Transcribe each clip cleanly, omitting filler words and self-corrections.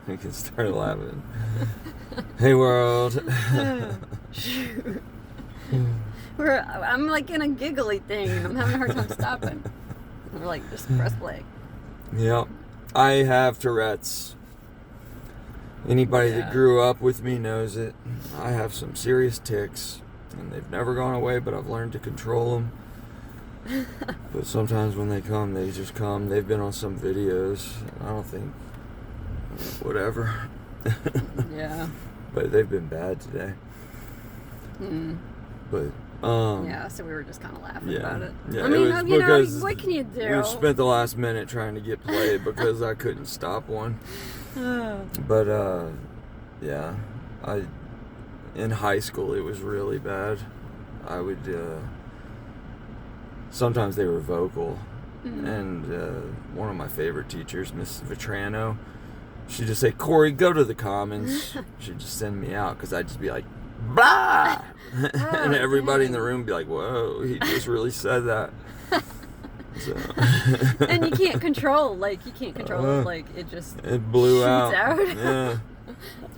We can start laughing. Hey, world. Shoot. I'm like in a giggly thing, and I'm having a hard time stopping. We're like, just press play. Yep. I have Tourette's. Anybody that grew up with me knows it. I have some serious tics, and they've never gone away, but I've learned to control them. But sometimes when they come, they just come. They've been on some videos. I don't think... Whatever. Yeah. But they've been bad today. But... yeah, so we were just kind of laughing about it. Yeah, I mean, what can you do? We spent the last minute trying to get played because I couldn't stop one. But, yeah. In high school, it was really bad. I would... sometimes they were vocal. And one of my favorite teachers, Miss Vetrano, she'd just say, Corey, go to the Commons. She'd just send me out because I'd just be like, blah! And everybody in the room would be like, whoa, he just really said that. So. And you can't control it, like, it blew out. Yeah.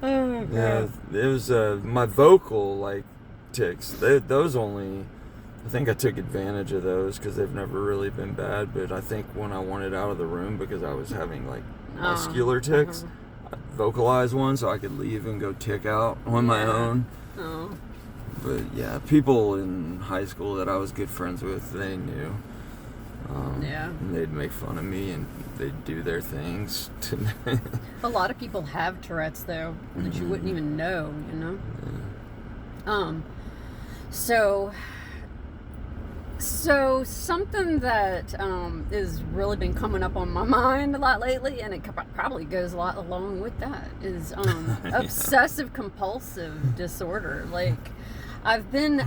Oh, God. Yeah, it was my vocal, like, tics. Those only... I think I took advantage of those because they've never really been bad, but I think when I wanted out of the room because I was having, like, muscular tics, I vocalized one so I could leave and go tick out on my own. But, yeah, people in high school that I was good friends with, they knew. And they'd make fun of me and they'd do their things. A lot of people have Tourette's, though, that you wouldn't even know, you know? Yeah. So something that has really been coming up on my mind a lot lately, and it probably goes a lot along with that, is obsessive-compulsive disorder. Like, I think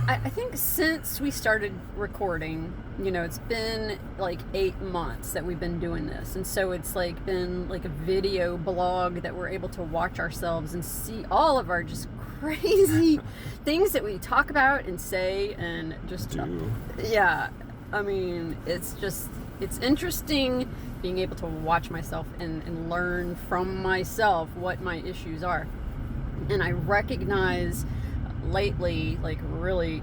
since we started recording, it's been like 8 months that we've been doing this. And so it's like been like a video blog that we're able to watch ourselves and see all of our just crazy things that we talk about and say and just I mean, it's interesting being able to watch myself and learn from myself what my issues are. And I recognize lately, like, really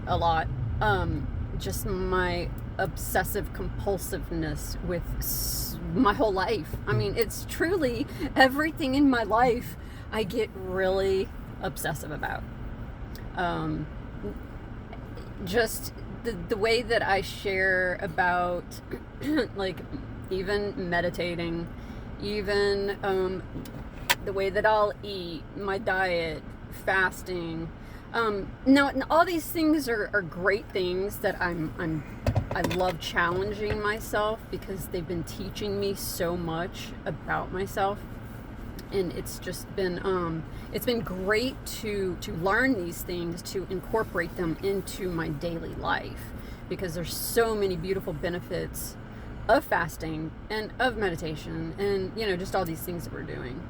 a lot, just my obsessive compulsiveness with my whole life. I mean, it's truly everything in my life I get really obsessive about. Just the way that I share about, like, even meditating, even the way that I'll eat, my diet, fasting. Now, all these things are great things that I love challenging myself because they've been teaching me so much about myself. And it's just been great to learn these things, to incorporate them into my daily life, because there's so many beautiful benefits of fasting and of meditation and just all these things that we're doing.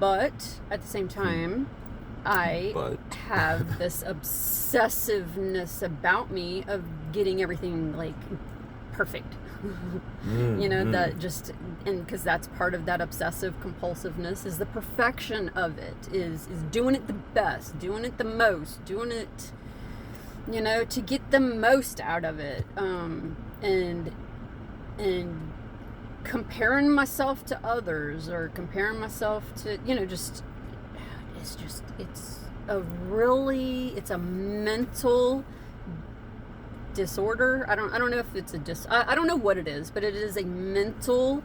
But at the same time, I have this obsessiveness about me of getting everything, like, perfect. That just, and because that's part of that obsessive compulsiveness, is the perfection of it, is doing it the best, doing it the most, doing it, to get the most out of it, and comparing myself to others, or comparing myself to, it's a mental disorder. I don't know if it's I don't know what it is, but it is a mental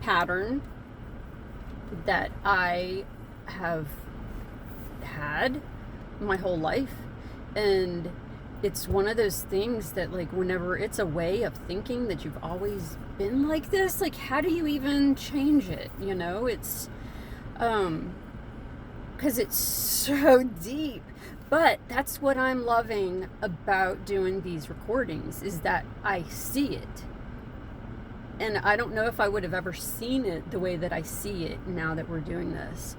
pattern that I have had my whole life. And it's one of those things that, like, whenever it's a way of thinking that you've always been like this, like, how do you even change it? It's because it's so deep. But that's what I'm loving about doing these recordings, is that I see it. And I don't know if I would have ever seen it the way that I see it now that we're doing this.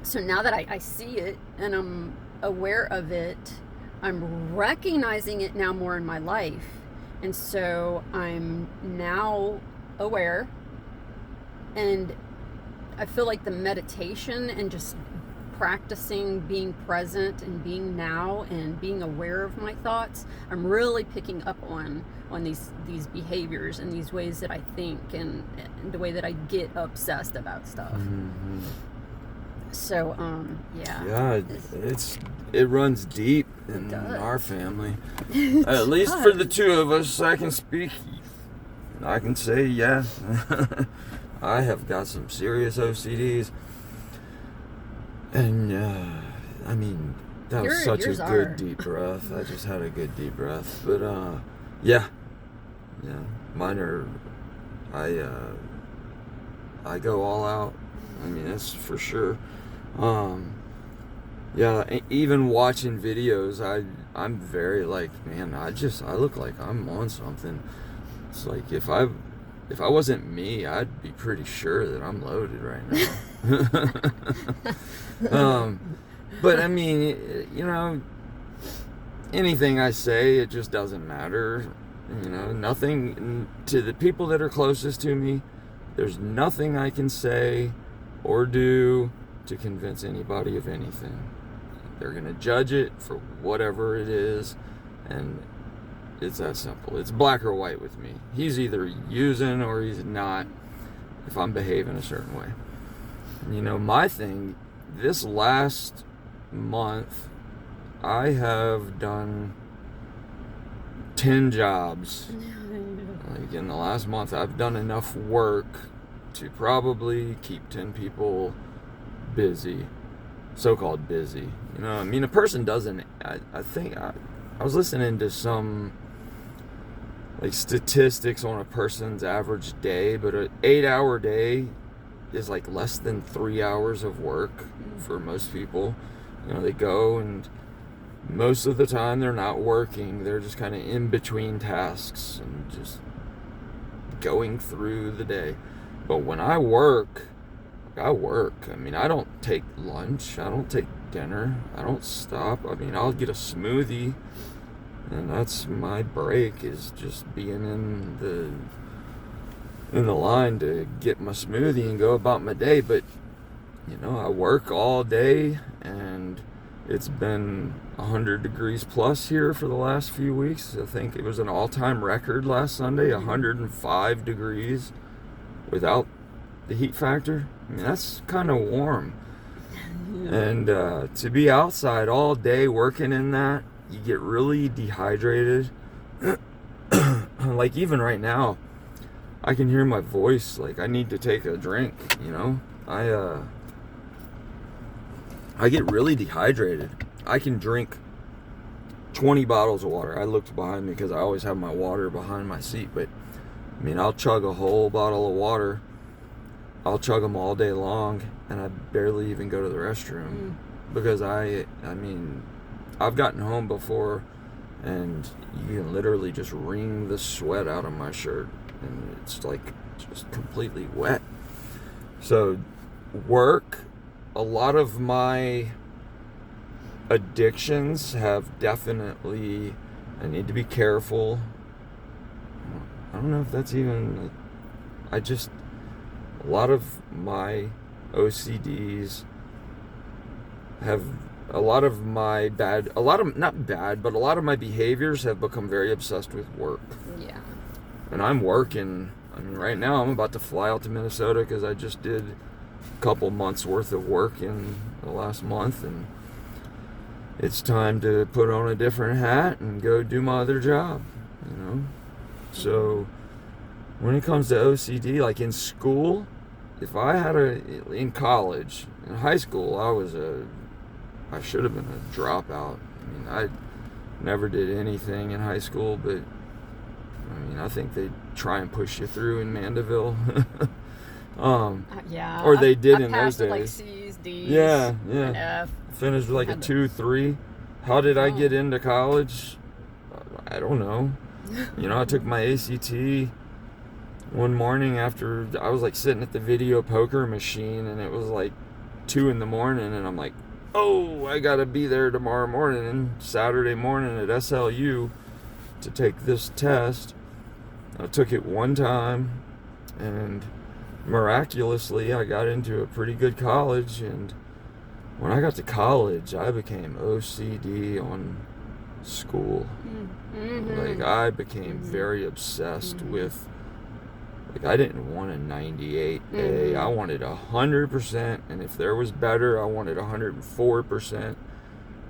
So now that I see it and I'm aware of it, I'm recognizing it now more in my life. And so I'm now aware And I feel like the meditation and just practicing being present and being now and being aware of my thoughts, I'm really picking up on these behaviors and these ways that I think and the way that I get obsessed about stuff. Mm-hmm. So Yeah, it runs deep in our family. At least for the two of us, I can speak. I can say, yeah, I have got some serious OCDs. And, I mean, that was such a good deep breath. I just had a good deep breath. But, yeah, mine are, I go all out. I mean, that's for sure. Yeah, even watching videos, I'm very like, man, I look like I'm on something. It's like if I wasn't me, I'd be pretty sure that I'm loaded right now. But I mean, you know, anything I say, it just doesn't matter. You know, nothing to the people that are closest to me. There's nothing I can say or do to convince anybody of anything. They're gonna judge it for whatever it is, and it's that simple. It's black or white with me. He's either using or he's not if I'm behaving a certain way. And you know, my thing, this last month, I have done 10 jobs. Like in the last month, I've done enough work to probably keep 10 people busy, so-called busy. You know, I mean, a person doesn't, I think, I was listening to some like statistics on a person's average day, but an 8-hour day is like less than 3 hours of work for most people. You know, they go and most of the time they're not working. They're just kind of in between tasks and just going through the day. But when I work. I mean, I don't take lunch. I don't take dinner. I don't stop. I mean, I'll get a smoothie, and that's my break, is just being in the line to get my smoothie and go about my day. But you know, I work all day, and it's been 100 degrees plus here for the last few weeks. I think it was an all-time record last Sunday, 105 degrees without the heat factor. I mean, that's kind of warm. And to be outside all day working in that, you get really dehydrated. Like even right now, I can hear my voice. Like I need to take a drink, you know. I get really dehydrated. I can drink 20 bottles of water. I looked behind me because I always have my water behind my seat. But I mean, I'll chug a whole bottle of water. I'll chug them all day long, and I barely even go to the restroom because I mean, I've gotten home before, and you can literally just wring the sweat out of my shirt, and it's like just completely wet. So, work, a lot of my addictions have definitely, I need to be careful. I don't know if that's even, a lot of my OCDs have, a lot of my behaviors have become very obsessed with work. Yeah. And I'm working, I mean, right now I'm about to fly out to Minnesota because I just did a couple months worth of work in the last month, and it's time to put on a different hat and go do my other job, you know? So when it comes to OCD, like in school, if I had in college, in high school, I should have been a dropout. I mean, I never did anything in high school, but I mean, I think they try and push you through in Mandeville. Yeah. Or they did I in those days. like C's, D's, yeah. an F. Finished with like a 2-3. How did I get into college? I don't know. You know, I took my ACT one morning after I was like sitting at the video poker machine, and it was like 2 a.m, and I'm like, oh, I gotta be there tomorrow morning, Saturday morning at SLU to take this test. I took it one time, and miraculously, I got into a pretty good college, and when I got to college, I became OCD on school. Mm-hmm. Like, I became very obsessed with, like, I didn't want a 98A. I wanted 100%, and if there was better, I wanted 104%.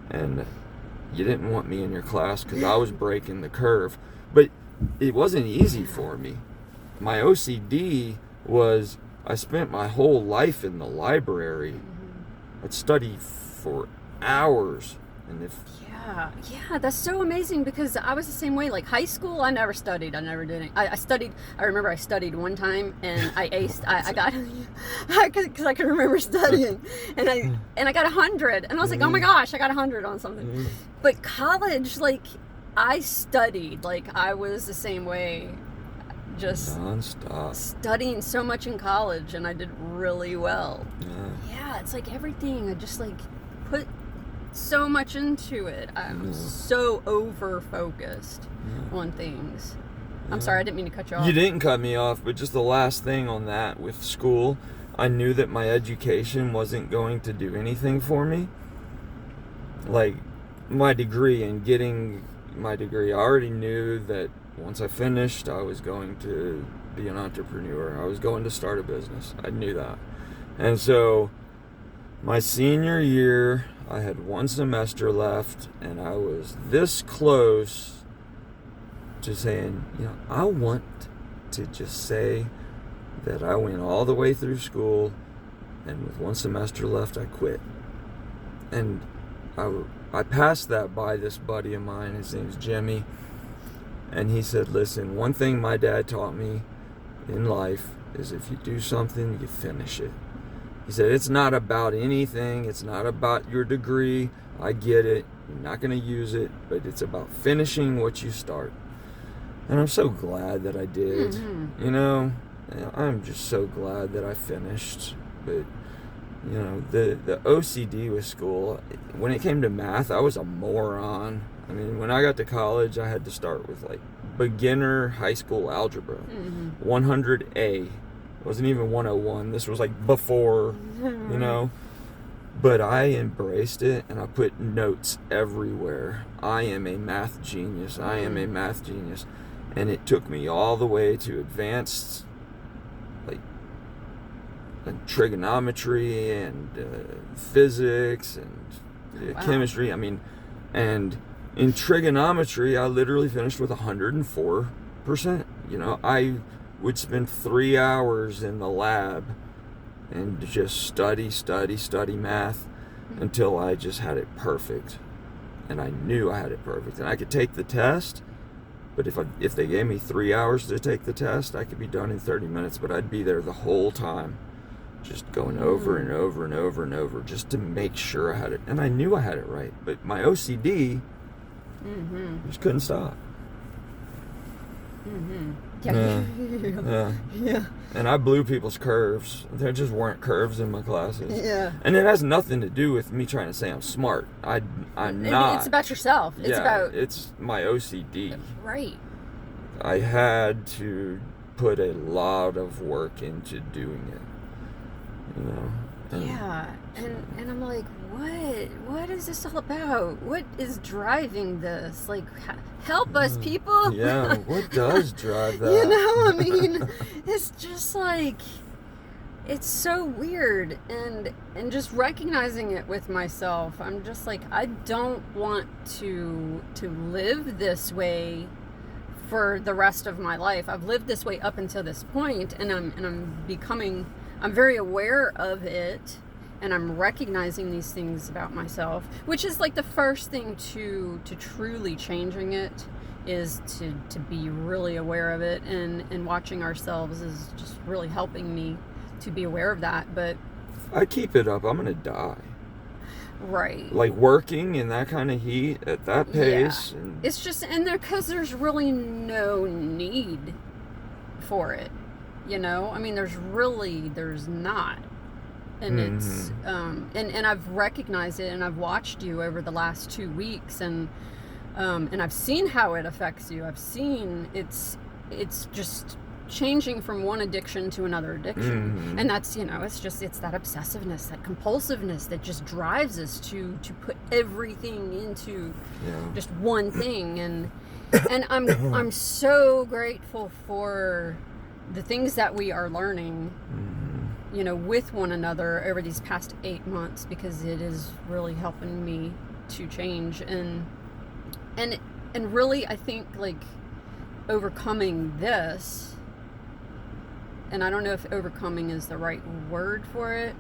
And you didn't want me in your class because I was breaking the curve. But it wasn't easy for me. My OCD was, I spent my whole life in the library. I'd study for hours, and if yeah, that's so amazing, because I was the same way. Like high school, I never studied. I never did it. I studied. I remember I studied one time and I aced. I got because I could remember studying, and I got 100, and I was like, oh my gosh, I got 100 on something. But college, like, I studied. Like, I was the same way. Just nonstop studying so much in college, and I did really well. Yeah, it's like everything. I just like put so much into it. I'm so over focused on things. I'm sorry, I didn't mean to cut you off. You didn't cut me off, but just the last thing on that with school, I knew that my education wasn't going to do anything for me. Like, my degree and getting my degree, I already knew that once I finished, I was going to be an entrepreneur. I was going to start a business. I knew that. And so my senior year, I had one semester left, and I was this close to saying, I want to just say that I went all the way through school, and with one semester left, I quit. And I passed that by this buddy of mine. His name's Jimmy. And he said, listen, one thing my dad taught me in life is if you do something, you finish it. He said, it's not about anything. It's not about your degree. I get it. You're not going to use it. But it's about finishing what you start. And I'm so glad that I did. I'm just so glad that I finished. But, the OCD with school, when it came to math, I was a moron. I mean, when I got to college, I had to start with, like, beginner high school algebra. 100A. It wasn't even 101. This was like before, But I embraced it, and I put notes everywhere. I am a math genius. I am a math genius. And it took me all the way to advanced, like trigonometry and physics and chemistry. I mean, and in trigonometry, I literally finished with 104%. I would spend 3 hours in the lab and just study math until I just had it perfect. And I knew I had it perfect. And I could take the test, but if they gave me 3 hours to take the test, I could be done in 30 minutes, but I'd be there the whole time, just going over and over and over and over, just to make sure I had it. And I knew I had it right, but my OCD just couldn't stop. Yeah. And I blew people's curves. There just weren't curves in my classes. Yeah. And it has nothing to do with me trying to say I'm smart. I'm not. It's about yourself. It's my OCD. Right. I had to put a lot of work into doing it. And I'm like, what is this all about? What is driving this? Like, help us, people. Yeah, what does drive that? I mean, it's just like, it's so weird. And just recognizing it with myself, I'm just like, I don't want to live this way for the rest of my life. I've lived this way up until this point, and I'm very aware of it, and I'm recognizing these things about myself, which is like the first thing to truly changing it, is to be really aware of it, and watching ourselves is just really helping me to be aware of that. But if I keep it up, I'm gonna die. Right. Like working in that kind of heat at that pace. Yeah. It's just in there because there's really no need for it. I mean, there's not. And it's, and I've recognized it, and I've watched you over the last 2 weeks, and I've seen how it affects you. I've seen it's just changing from one addiction to another addiction. Mm-hmm. And that's, it's that obsessiveness, that compulsiveness that just drives us to put everything into just one thing. And I'm so grateful for the things that we are learning, with one another over these past 8 months, because it is really helping me to change. And really, I think, like, overcoming this, and I don't know if overcoming is the right word for it,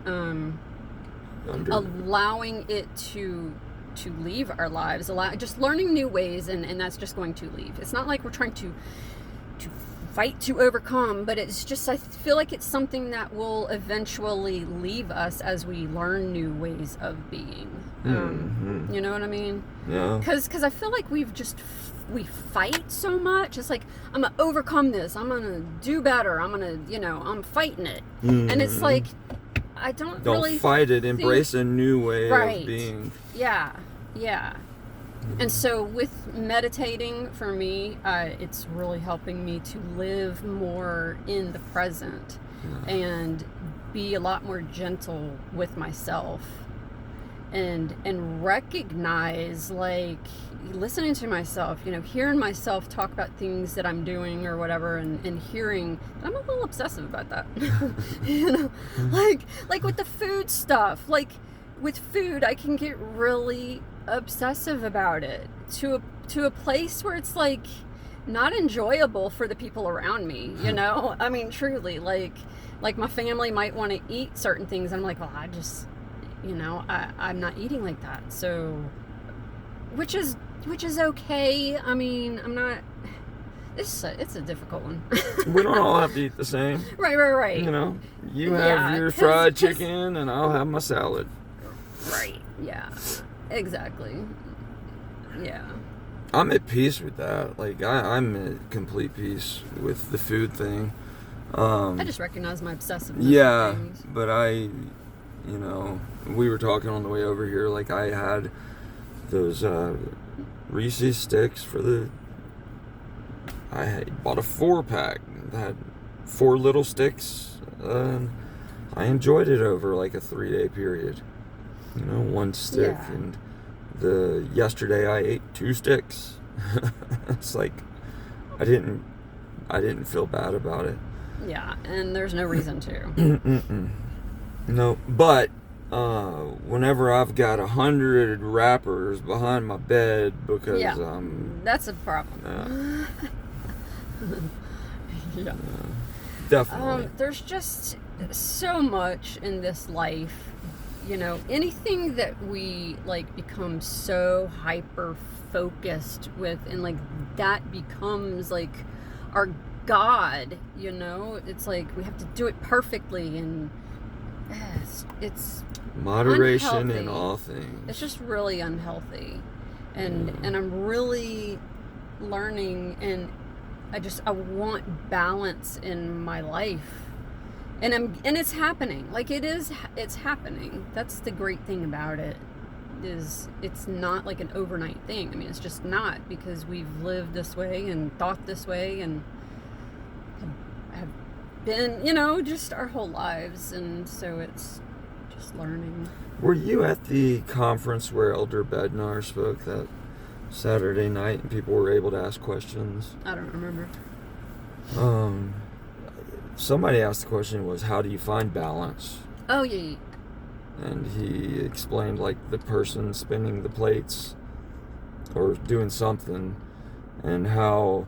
allowing it to leave our lives, just learning new ways, and that's just going to leave. It's not like we're trying to fight to overcome, but it's just, I feel like it's something that will eventually leave us as we learn new ways of being. You know what I mean? Yeah. Because I feel like we fight so much. It's like, I'm gonna overcome this, I'm gonna do better, I'm gonna, I'm fighting it. And it's like, I don't really fight it, embrace a new way of being. Yeah. And so with meditating, for me, it's really helping me to live more in the present and be a lot more gentle with myself, and recognize, like, listening to myself, hearing myself talk about things that I'm doing or whatever, and hearing that I'm a little obsessive about that. Like with the food stuff, like with food, I can get really obsessive about it to a place where it's like not enjoyable for the people around me. I mean, truly, like my family might want to eat certain things. I'm like, well, I just, I'm not eating like that. So, which is okay. I mean, I'm not. It's a difficult one. We don't all have to eat the same. Right. You have your fried chicken, and I'll have my salad. Right. Yeah. Exactly. Yeah. I'm at peace with that. Like, I'm at complete peace with the food thing. I just recognize my obsessiveness. Yeah, but we were talking on the way over here. Like, I had those Reese's sticks I had bought a 4-pack that had 4 little sticks. I enjoyed it over like a 3-day period. 1 stick, and yesterday I ate 2 sticks. It's like I didn't feel bad about it. Yeah, and there's no reason to. No, but whenever I've got 100 wrappers behind my bed because that's a problem. Yeah. Definitely. There's just so much in this life. Anything that we like become so hyper focused with, and like that becomes like our God. It's like we have to do it perfectly, and it's moderation unhealthy. In all things. It's just really unhealthy, and I'm really learning, and I want balance in my life. And it's happening. Like, it's happening. That's the great thing about it, is it's not like an overnight thing. I mean, it's just not, because we've lived this way and thought this way and have been, just our whole lives. And so it's just learning. Were you at the conference where Elder Bednar spoke that Saturday night and people were able to ask questions? I don't remember. Somebody asked the question was, how do you find balance? Oh, yeah. And he explained, like, the person spinning the plates or doing something, and how,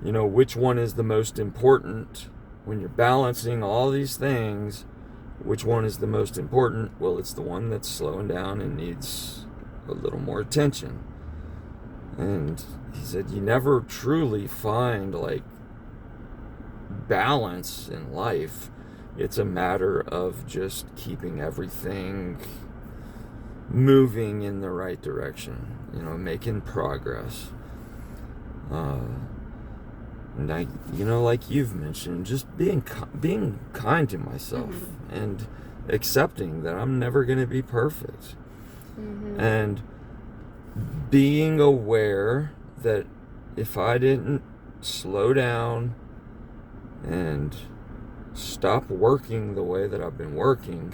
which one is the most important when you're balancing all these things. Which one is the most important? Well, it's the one that's slowing down and needs a little more attention. And he said, you never truly find, like, balance in life. It's a matter of just keeping everything moving in the right direction, making progress. And I, like you've mentioned, just being kind to myself, and accepting that I'm never going to be perfect, and being aware that if I didn't slow down and stop working the way that I've been working,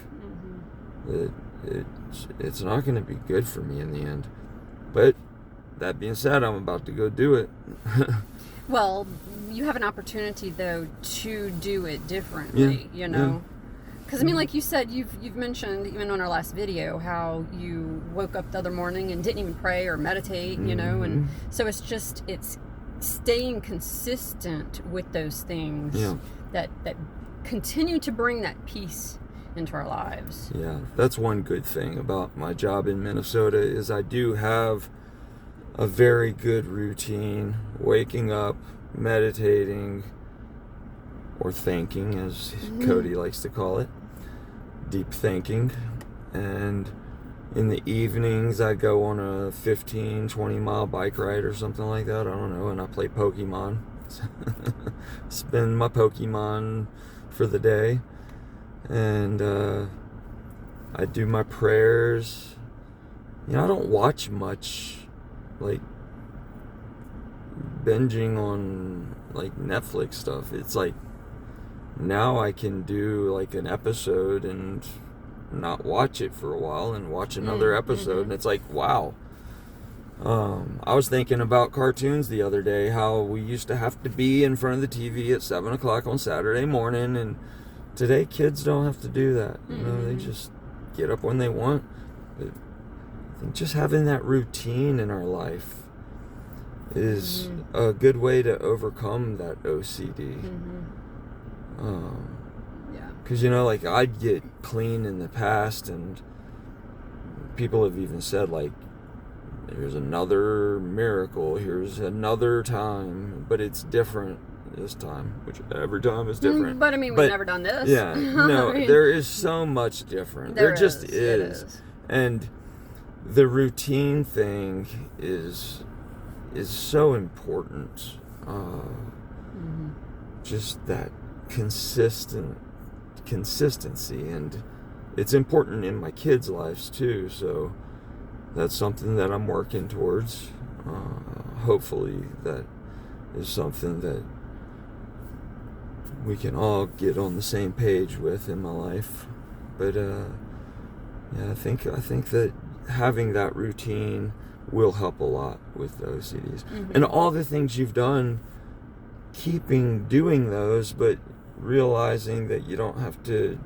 it's not going to be good for me in the end. But that being said, I'm about to go do it. Well, you have an opportunity though to do it differently, you know. Because I mean, like you said, you've mentioned even on our last video how you woke up the other morning and didn't even pray or meditate, you know, and so it's staying consistent with those things that continue to bring that peace into our lives. Yeah, that's one good thing about my job in Minnesota is I do have a very good routine, waking up, meditating, or thinking, as Cody likes to call it, deep thinking. And in the evenings, I go on a 15, 20-mile bike ride or something like that. I don't know. And I play Pokemon. Spend my Pokemon for the day. And I do my prayers. You know, I don't watch much, like, binging on, like, Netflix stuff. It's like, now I can do, like, an episode and not watch it for a while and watch another episode. And it's like, wow. I was thinking about cartoons the other day, how we used to have to be in front of the TV at 7 o'clock on Saturday morning, and today kids don't have to do that. You know, they just get up when they want. But I think just having that routine in our life is a good way to overcome that OCD. Because, you know, like, I'd get clean in the past, and people have even said, like, here's another miracle, here's another time, but it's different this time, which every time is different. But I mean, we've never done this. Yeah, no, I mean, there is so much different. There just is. And the routine thing is so important. Just that consistency, and it's important in my kids' lives too, so that's something that I'm working towards. Hopefully that is something that we can all get on the same page with in my life. But I think that having that routine will help a lot with the OCDs. And all the things you've done, doing those, but realizing that you don't have to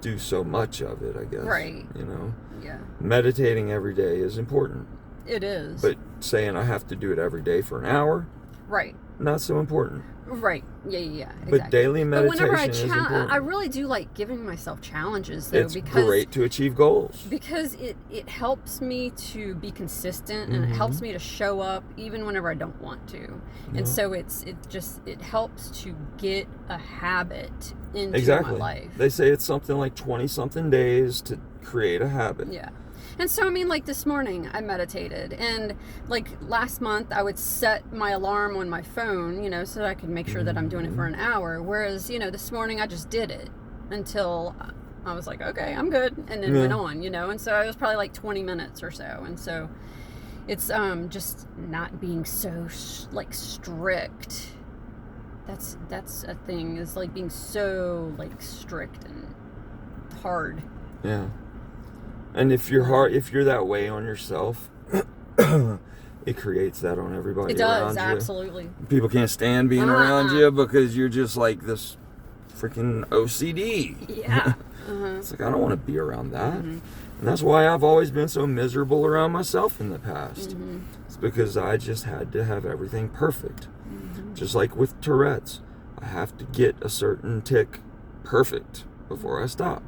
do so much of it, I guess. Right. You know? Yeah. Meditating every day is important. It is. But saying I have to do it every day for an hour, right, not so important. Right. Yeah, exactly. But daily meditation is important. I really do like giving myself challenges, though, it's because great to achieve goals. Because it helps me to be consistent, and it helps me to show up even whenever I don't want to. And so it helps to get a habit into my life. They say it's something like 20-something days to create a habit. Yeah. And so, I mean, like this morning I meditated, and like last month I would set my alarm on my phone, you know, so that I could make sure that I'm doing it for an hour. Whereas, you know, this morning I just did it until I was like, okay, I'm good. And then went on, you know, and so it was probably like 20 minutes or so. And so it's just not being so like strict. That's a thing, is like being so like strict and hard. Yeah. And if you're that way on yourself, it creates that on everybody around you. It does, absolutely. People can't stand being around you because you're just like this freaking OCD. Yeah. It's like, I don't want to be around that. And that's why I've always been so miserable around myself in the past. It's because I just had to have everything perfect. Just like with Tourette's. I have to get a certain tic perfect before I stop.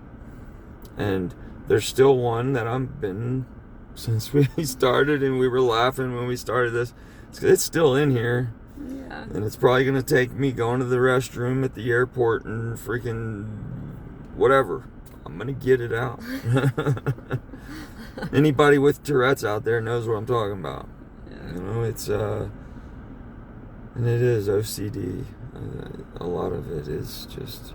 And there's still one that I've been since we started, and we were laughing when we started this. It's still in here. Yeah. And it's probably going to take me going to the restroom at the airport and freaking whatever. I'm going to get it out. Anybody with Tourette's out there knows what I'm talking about. Yeah. You know, it's, and it is OCD. A lot of it is just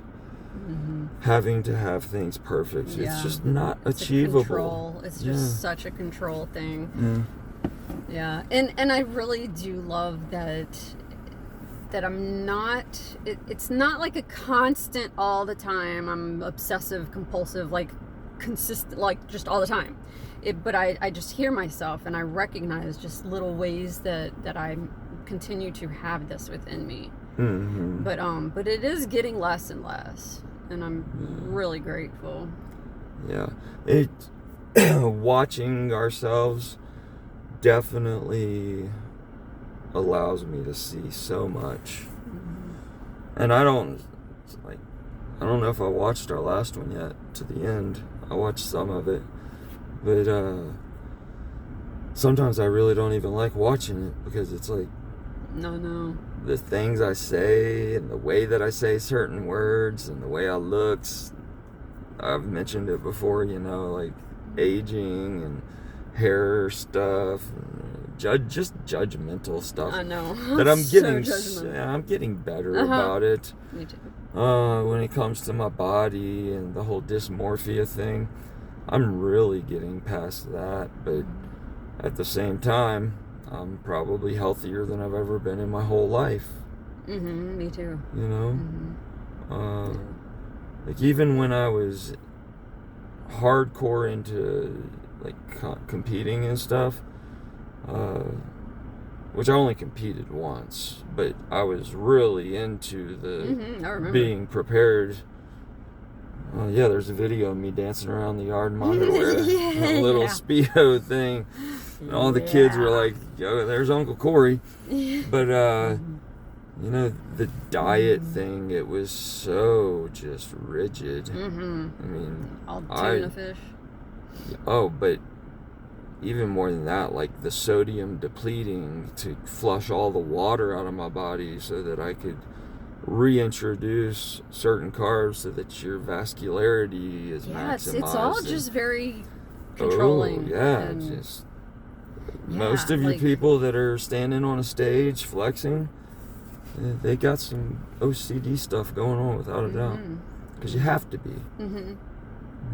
having to have things perfect. Yeah. It's just not achievable. It's just such a control thing. Yeah. And I really do love that I'm not, it's not like a constant all the time. I'm obsessive compulsive, like consistent, like just all the time. But I just hear myself and I recognize just little ways that I continue to have this within me. Mm-hmm. But it is getting less and less, and I'm really grateful. Yeah. Watching ourselves definitely allows me to see so much. And I don't know if I watched our last one yet to the end. I watched some of it, but sometimes I really don't even like watching it because it's like No. the things I say and the way that I say certain words and the way I look. I've mentioned it before, like aging and hair stuff, and just judgmental stuff. I know. That I'm getting, so I'm getting better about it. Me too. When it comes to my body and the whole dysmorphia thing, I'm really getting past that. But at the same time, I'm probably healthier than I've ever been in my whole life. Me too. Like even when I was hardcore into like competing and stuff, which I only competed once, but I was really into the being prepared. Yeah, there's a video of me dancing around the yard in my underwear, a little Speedo thing. And all the kids were like, "Yo, there's Uncle Corey." But the diet thing, it was so just rigid. I mean, all tuna fish. Oh, but even more than that, like the sodium depleting to flush all the water out of my body so that I could reintroduce certain carbs so that your vascularity is maximized. It's all just very controlling. Most of you people that are standing on a stage flexing, they got some OCD stuff going on without a doubt, because you have to be.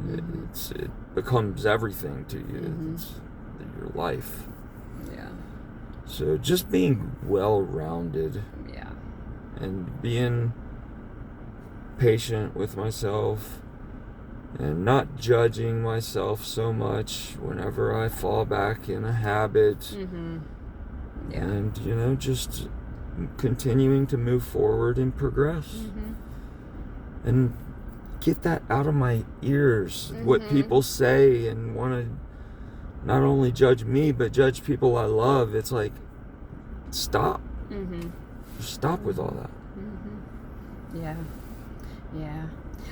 It becomes everything to you. It's your life. Yeah. So just being well-rounded. Yeah. And being patient with myself and not judging myself so much whenever I fall back in a habit. Yeah. And just continuing to move forward and progress. And get that out of my ears, what people say, and want to not only judge me but judge people I love. It's like, stop. Just stop with all that. Yeah.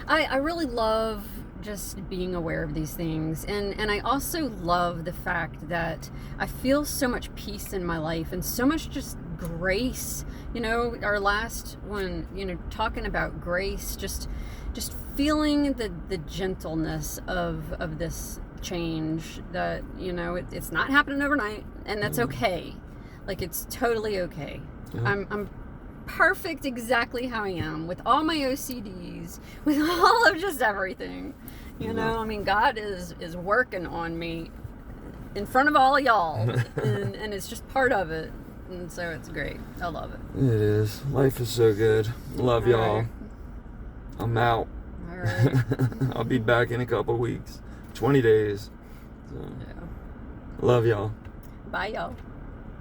I really love just being aware of these things, and I also love the fact that I feel so much peace in my life and so much just grace. Our last one, talking about grace, just feeling the gentleness of this change, that it's not happening overnight, and that's okay. Like, it's totally okay. I'm perfect exactly how I am, with all my OCDs, with all of just everything. I mean, God is working on me in front of all of y'all, and it's just part of it, and so it's great. I love it. It is. Life is so good. Love y'all. Right. I'm out. All right. I'll be back in a couple weeks, 20 days. So. Yeah. Love y'all. Bye, y'all.